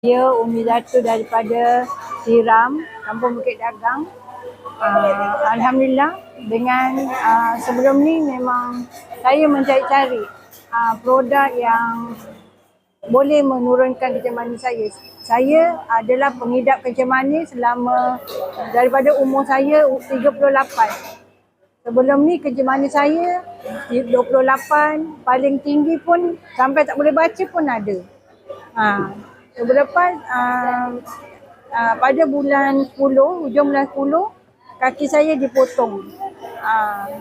Saya Umi Datuk daripada Tiram, Kampung Bukit Dagang. Alhamdulillah dengan sebelum ni memang saya mencari-cari produk yang boleh menurunkan kencing manis saya. Saya adalah pengidap kencing manis selama daripada umur saya 38. Sebelum ni kencing manis saya 28, paling tinggi pun sampai tak boleh baca pun ada. Lepas pada bulan 10, hujung bulan 10, kaki saya dipotong.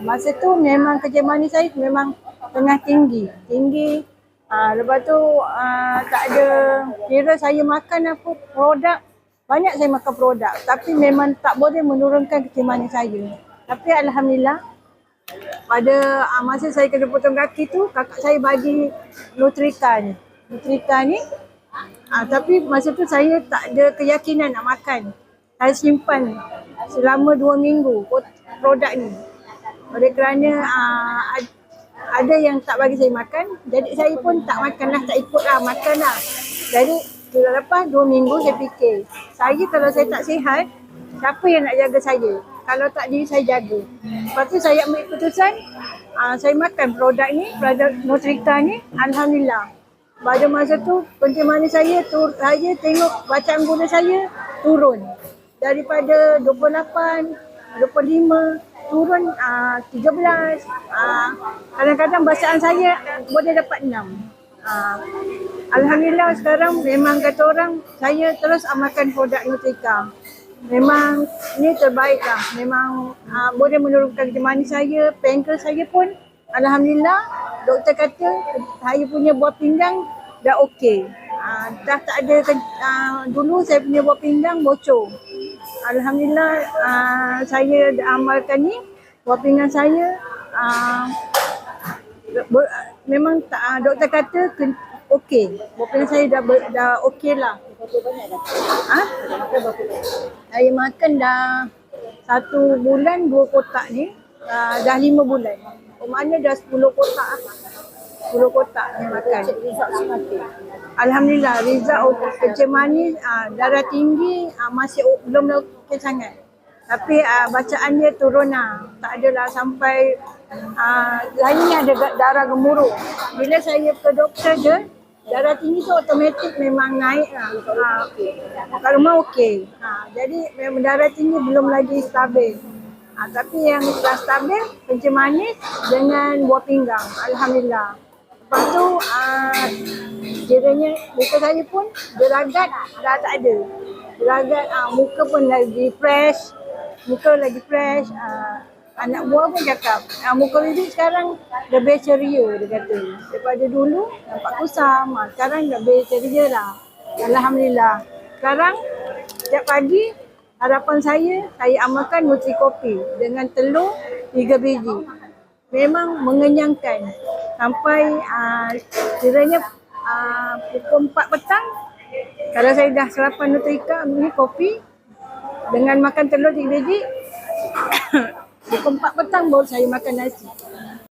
Masa tu memang kencing manis saya memang tengah tinggi. Lepas tu tak ada, kira saya makan apa produk, banyak saya makan produk tapi memang tak boleh menurunkan kencing manis saya. Tapi Alhamdulillah pada masa saya kena potong kaki tu, kakak saya bagi Nutrika ni. Tapi masa tu saya tak ada keyakinan nak makan. Saya simpan selama 2 minggu produk ni. Oleh kerana ada yang tak bagi saya makan, jadi saya pun tak makan lah, tak ikut lah, makan lah. Jadi lepas 2 minggu saya fikir, saya kalau saya tak sihat, siapa yang nak jaga saya? Kalau tak diri saya jaga. Lepas tu saya ambil keputusan, saya makan produk ni, produk Nutrika ni, Alhamdulillah. Pada masa tu kencing manis saya tengok bacaan gula saya turun. Daripada 28, 25, turun 13. Kadang-kadang bacaan saya boleh dapat 6. Alhamdulillah sekarang memang kata orang saya terus amalkan produk Nutrika. Memang ni terbaik lah. Memang boleh menurunkan kencing manis saya, pankreas saya pun Alhamdulillah. Doktor kata saya punya buah pinggang dah okey. Dah tak ada, dulu saya punya buah pinggang bocor. Alhamdulillah saya amalkan ni, buah pinggang saya memang doktor kata okey. Buah pinggang saya dah okey lah. Saya makan dah 1 bulan 2 kotak ni, dah 5 bulan. Maknanya dah 10 kotak. 10 kotak saya makan. Alhamdulillah, result kencing manis, darah tinggi masih belum okey sangat. Tapi bacaan dia turun lah. Tak adalah sampai saya ni ada darah gemuruh. Bila saya ke doktor je, darah tinggi tu automatik memang naik lah. Kat rumah okey. Jadi memang darah tinggi belum lagi stabil. Tapi yang dah stabil, kencing manis dengan buah pinggang. Alhamdulillah. Lepas tu kiranya muka saya pun gelagat dah tak ada. Gelagat, muka pun lagi fresh. Anak buah pun cakap, muka bibik sekarang lebih ceria, dia kata. Daripada dulu nampak kusam, sekarang lebih ceria lah. Alhamdulillah. Sekarang setiap pagi harapan saya amalkan Nutrikopi dengan telur 3 biji. Memang mengenyangkan. Sampai kiranya pukul 4 petang, kalau saya dah sarapan Nutrika ni kopi dengan makan telur 3 biji, pukul 4 petang baru saya makan nasi.